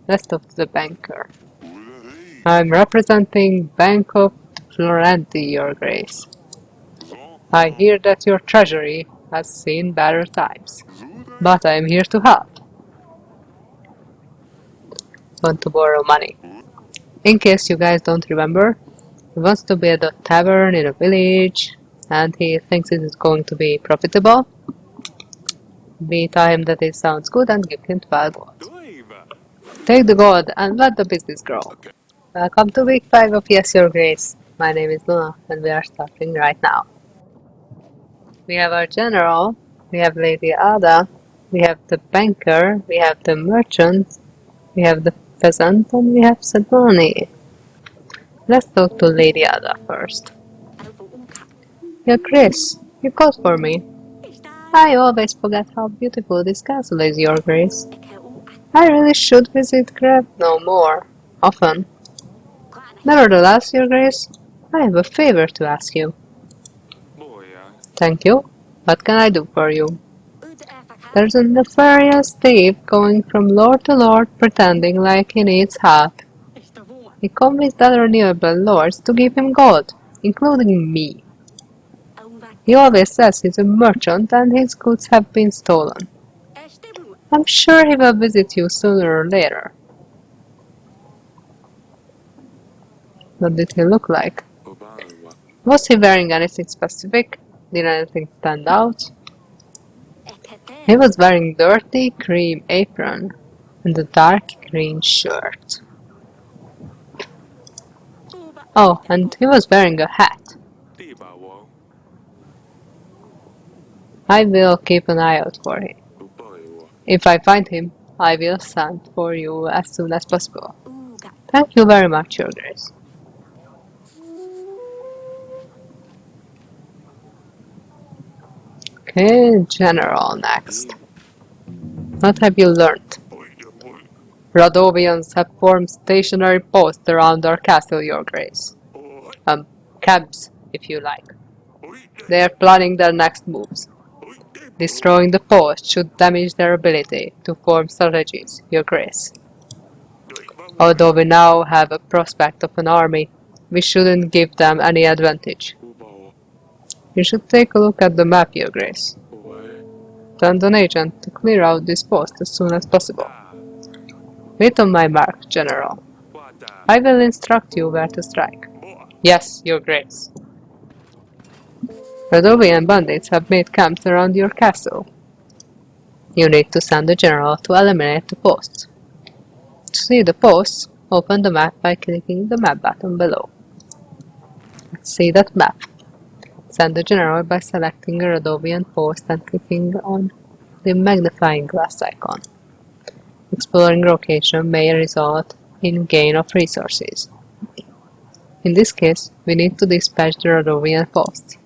Let's talk to the banker. I'm representing Bank of Florenti, Your Grace. I hear that your treasury has seen better times, but I am here to help. Want to borrow money. In case you guys don't remember, he wants to build a tavern in a village, and he thinks it is going to be profitable. We tell him that it sounds good and give him 12 gold. Take the gold and let the business grow. Welcome to week 5 of Yes, Your Grace. My name is Luna, and we are starting right now. We have our general, we have Lady Ada, we have the banker, we have the merchant, we have the peasant, and we have Sedoni. Let's talk to Lady Ada first. Your Grace, you called for me. I always forget how beautiful this castle is, Your Grace. I really should visit Grebno more often. Nevertheless, Your Grace, I have a favor to ask you. Thank you. What can I do for you? There's a nefarious thief going from lord to lord pretending like he needs help. He convinced other nearby lords to give him gold, including me. He always says he's a merchant and his goods have been stolen. I'm sure he will visit you sooner or later. What did he look like? Was he wearing anything specific? Did anything stand out? He was wearing dirty cream apron and a dark green shirt. Oh, and he was wearing a hat. I will keep an eye out for him. If I find him, I will send for you as soon as possible. Thank you very much, Your Grace. Okay, General next. What have you learned? Radovians have formed stationary posts around our castle, Your Grace. Camps, if you like. They are planning their next moves. Destroying the post should damage their ability to form strategies, Your Grace. Although we now have a prospect of an army, we shouldn't give them any advantage. You should take a look at the map, Your Grace. Send an agent to clear out this post as soon as possible. Wait on my mark, General. I will instruct you where to strike. Yes, Your Grace. Radovian bandits have made camps around your castle. You need to send a general to eliminate the posts. To see the posts, open the map by clicking the map button below. Let's see that map. Send the general by selecting a Radovian post and clicking on the magnifying glass icon. Exploring location may result in gain of resources. In this case, we need to dispatch the Radovian post.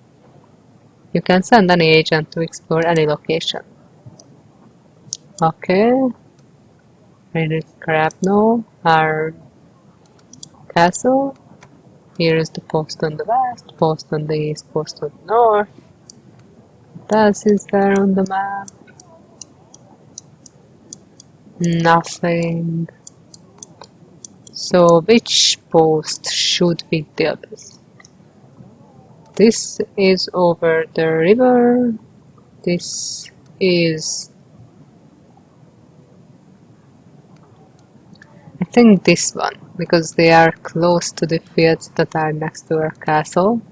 You can send any agent to explore any location. Okay. Here is Grabno, our castle. Here is the post on the west, post on the east, post on the north. What else is there on the map? Nothing. So which post should we deal with? This is over the river. This is... I think this one, because they are close to the fields that are next to our castle.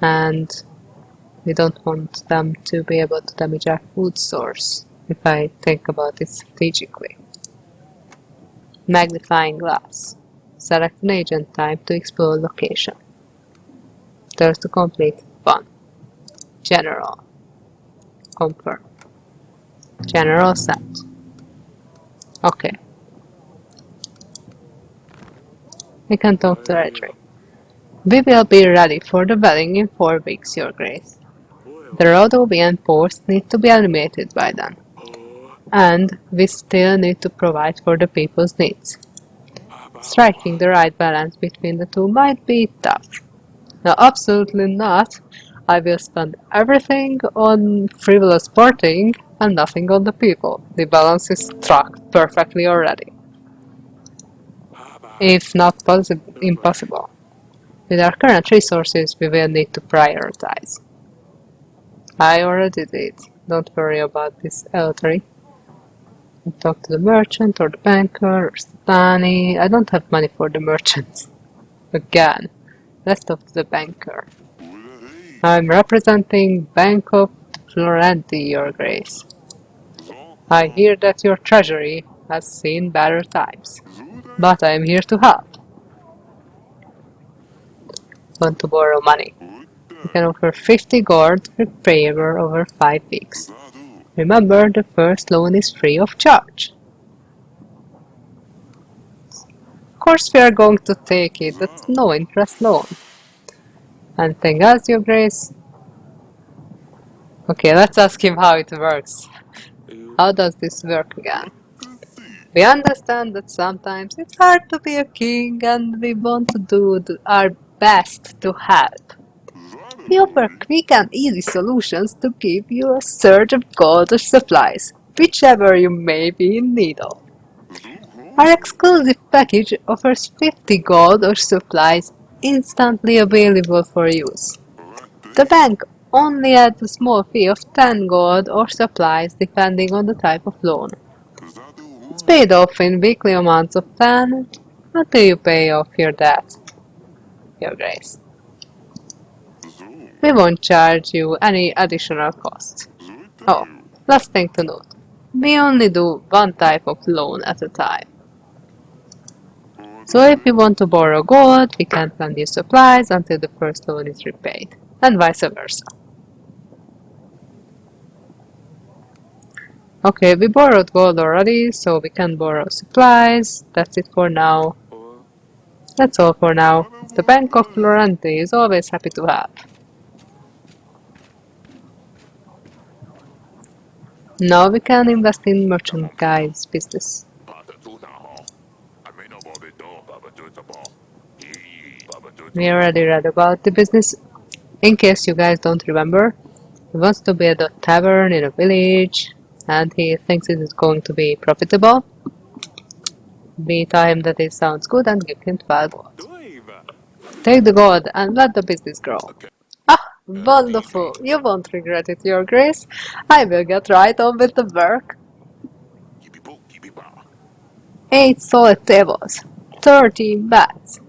And we don't want them to be able to damage our food source, if I think about it strategically. Magnifying glass. Select an agent type to explore location. Turn to complete 1. General. Confirm. General sent. Okay. We can talk to Redrick. We will be ready for the wedding in 4 weeks, Your Grace. The Rodovian posts need to be eliminated by then. And we still need to provide for the people's needs. Striking the right balance between the two might be tough. No, absolutely not. I will spend everything on frivolous sporting and nothing on the people. The balance is struck perfectly already. if not impossible. With our current resources, we will need to prioritize. I already did. Don't worry about this elderly. Talk to the merchant or the banker or Stani. I don't have money for the merchant. Again, let's talk to the banker. I'm representing Bank of Florenti, Your Grace. I hear that your treasury has seen better times, but I am here to help. Want to borrow money? You can offer 50 gold repayable over 5 weeks. Remember, the first loan is free of charge. Of course we are going to take it, that's no interest loan. Anything else, Your Grace? Okay, let's ask him how it works. How does this work again? We understand that sometimes it's hard to be a king and we want to do our best to help. We offer quick and easy solutions to give you a surge of gold or supplies, whichever you may be in need of. Our exclusive package offers 50 gold or supplies instantly available for use. The bank only adds a small fee of 10 gold or supplies depending on the type of loan. It's paid off in weekly amounts of 10 until you pay off your debt, Your Grace. We won't charge you any additional costs. Oh, last thing to note. We only do one type of loan at a time. So if you want to borrow gold, we can't lend you supplies until the first loan is repaid, and vice versa. Okay, we borrowed gold already, so we can borrow supplies. That's it for now. That's all for now. The Bank of Florenti is always happy to help. Now we can invest in merchant guy's business. We already read about the business. In case you guys don't remember, he wants to build a tavern in a village and he thinks it is going to be profitable. We tell him that it sounds good and give him 12 gold. Take the gold and let the business grow. Ah, wonderful! You won't regret it, Your Grace. I will get right on with the work. 8 solid tables, 13 beds.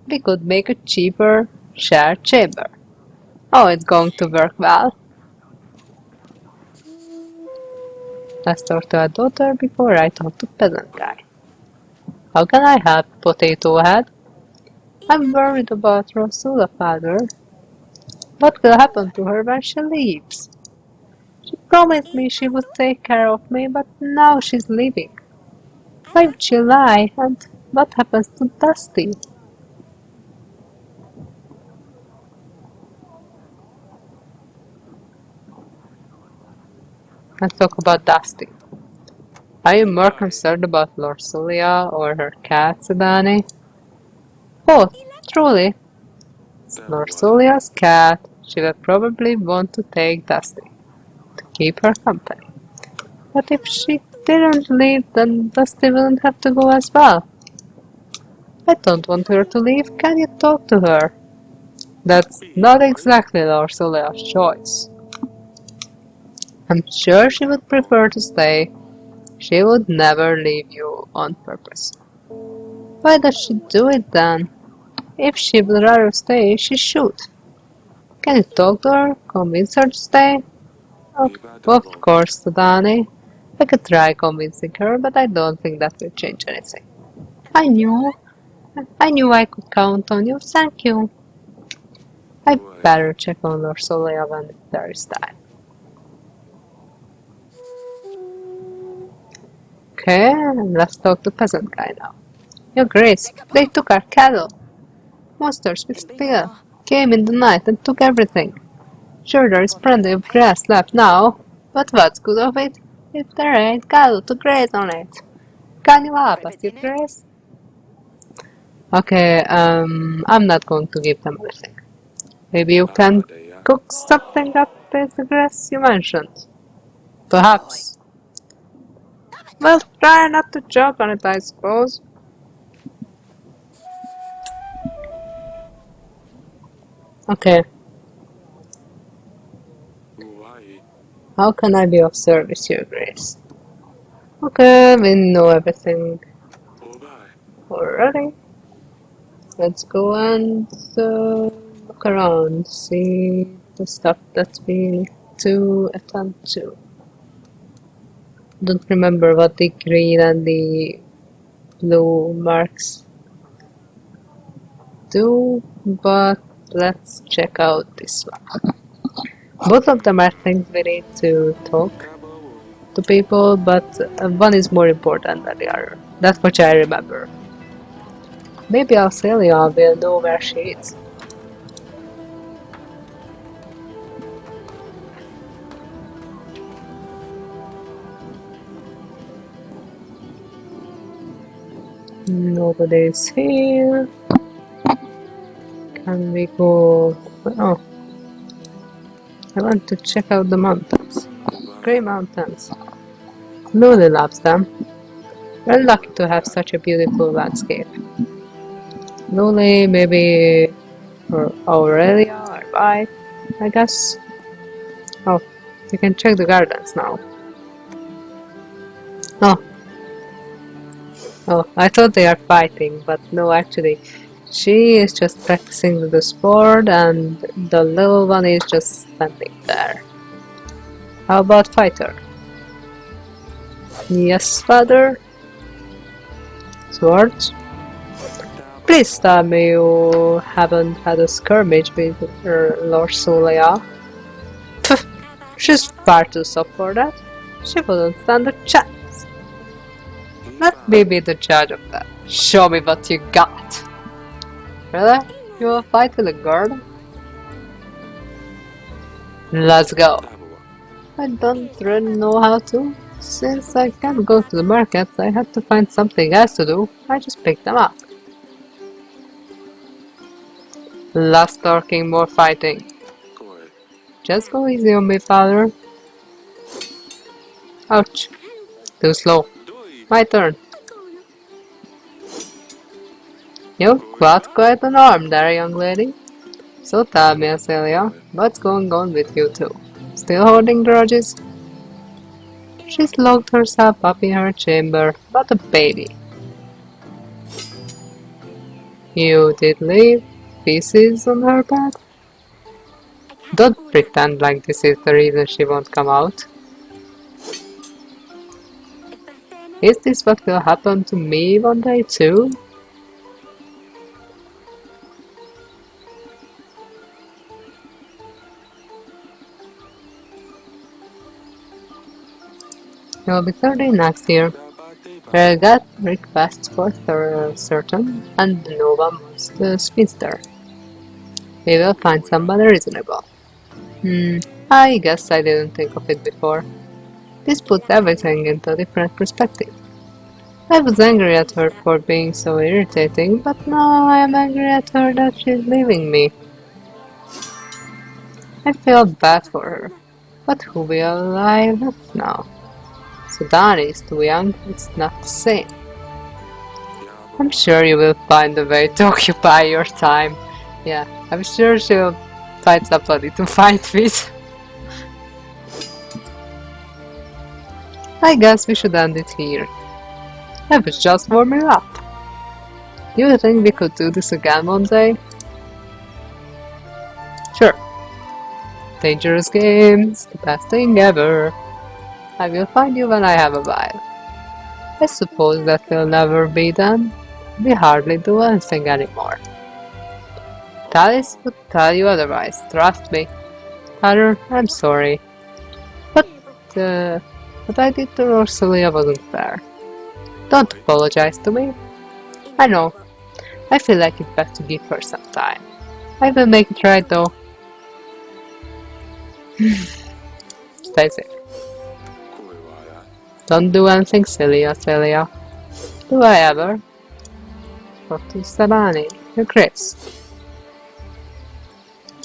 We could make a cheaper shared chamber. Oh, it's going to work well. Let's talk to our daughter before I talk to peasant guy. How can I help, Potato Head? I'm worried about Rosula, father. What will happen to her when she leaves? She promised me she would take care of me, but now she's leaving. Why would she lie? And what happens to Dusty? Let's talk about Dusty. Are you more concerned about Lord Sulia or her cat, Sedani? Oh, truly. Lord Sulia's cat. She will probably want to take Dusty to keep her company. But if she didn't leave, then Dusty wouldn't have to go as well. I don't want her to leave. Can you talk to her? That's not exactly Lord Sulia's choice. I'm sure she would prefer to stay. She would never leave you on purpose. Why does she do it then? If she would rather stay, she should. Can you talk to her? Convince her to stay? Of course, Danny. I could try convincing her, but I don't think that will change anything. I knew. I knew I could count on you. Thank you. I better check on Lord Solea when there is time. Okay, let's talk to peasant guy now. Your Grace, they took our cattle. Monsters with steel came in the night and took everything. Sure, there is plenty of grass left now, but what's good of it if there ain't cattle to graze on it? Can you help us, Your Grace? Okay, I'm not going to give them everything. Maybe you can cook something up with the grass you mentioned. Perhaps. Well, try not to choke on it, I suppose. Okay, how can I be of service, Your Grace? Okay, we know everything already. Let's go and look around, see the stuff that we need to attend to. Don't remember what the green and the blue marks do, but let's check out this one. Both of them are things we need to talk to people, but one is more important than the other. That's what I remember. Maybe Australia will know where she is. Nobody's here. Can we go? Oh, I want to check out the mountains. Grey Mountains. Lulu loves them. We're lucky to have such a beautiful landscape. Lily, maybe, or Aurelia, or Vi, I guess. Oh, you can check the gardens now. Oh, oh, I thought they are fighting, but no, actually, she is just practicing the sport, and the little one is just standing there. How about fighter? Yes, father. Swords? Please tell me you haven't had a skirmish with Lord Soleil. Pff, she's far too soft for that. She wouldn't stand a chance. Let me be the judge of that. Show me what you got. Really? You will fight with a girl? Let's go. I don't really know how to. Since I can't go to the market, I had to find something else to do. I just picked them up. Less talking, more fighting. Just go easy on me, father. Ouch. Too slow. My turn. You've got quite an arm there, young lady. So tell me, Celia, what's going on with you two? Still holding grudges? She's locked herself up in her chamber, but a baby. You did leave pieces on her bed? Don't pretend like this is the reason she won't come out. Is this what will happen to me one day too? You'll be 30 next year. We'll get requests for certain, and no one wants the spinster. We will find somebody reasonable. I guess I didn't think of it before. This puts everything into a different perspective. I was angry at her for being so irritating, but now I am angry at her that she's leaving me. I feel bad for her, but who will I left now? Sudan is too young, it's not the same. I'm sure you will find a way to occupy your time. Yeah, I'm sure she'll find somebody to fight with. I guess we should end it here. I was just warming up. Do you think we could do this again one day? Sure. Dangerous games, the best thing ever. I will find you when I have a while. I suppose that will never be done. We hardly do anything anymore. Talis would tell you otherwise, trust me. Father, I'm sorry. But, what I did to Rosalia wasn't fair. Don't apologize to me. I know. I feel like it's best to give her some time. I will make it right though. Stay safe. Don't do anything silly, Celia. Do I ever? Talk to Sabani, your Chris.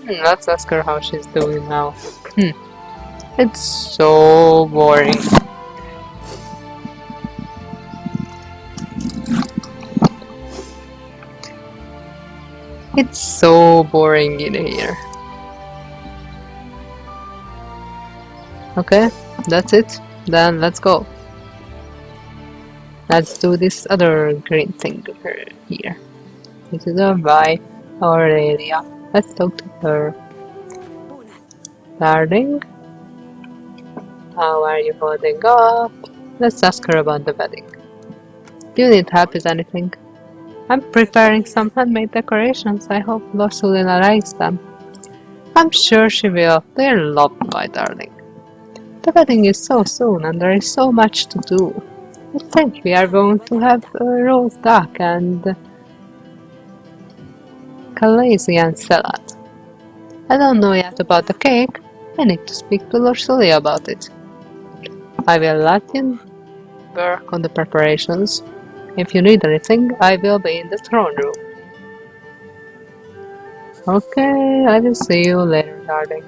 Let's ask her how she's doing now. It's so boring. It's so boring in here. Okay, that's it. Then let's go. Let's do this other green thing here. This is our wife, Aurelia. Let's talk to her. Darling, how are you holding up? Let's ask her about the wedding. Do you need help with anything? I'm preparing some handmade decorations. I hope Lorsulina likes them. I'm sure she will. They're loved, my darling. The wedding is so soon and there is so much to do. I think we are going to have a roast duck and Calasian salad. I don't know yet about the cake. I need to speak to Lorsulia about it. I will let you work on the preparations. If you need anything, I will be in the throne room. Okay, I will see you later, darling.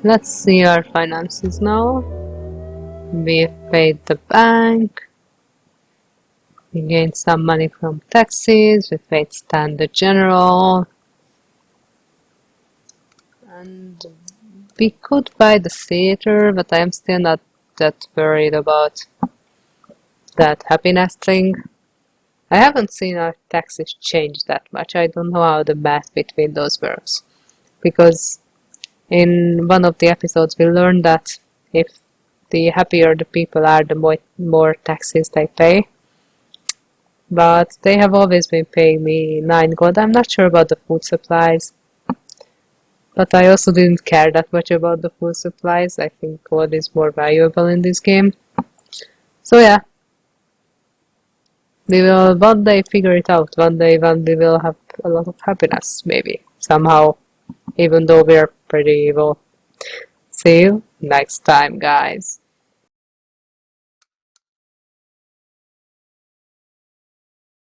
Let's see our finances now. We paid the bank. We gained some money from taxes. We paid Standard General. And we could buy the theater, but I'm still not that worried about that happiness thing. I haven't seen our taxes change that much. I don't know how the math between those works. Because in one of the episodes we learned that if the happier the people are, the more taxes they pay. But they have always been paying me 9 gold. I'm not sure about the food supplies. But I also didn't care that much about the food supplies. I think gold is more valuable in this game. So yeah. We will one day figure it out. One day when we will have a lot of happiness, maybe. Somehow. Even though we're pretty evil. See you next time, guys.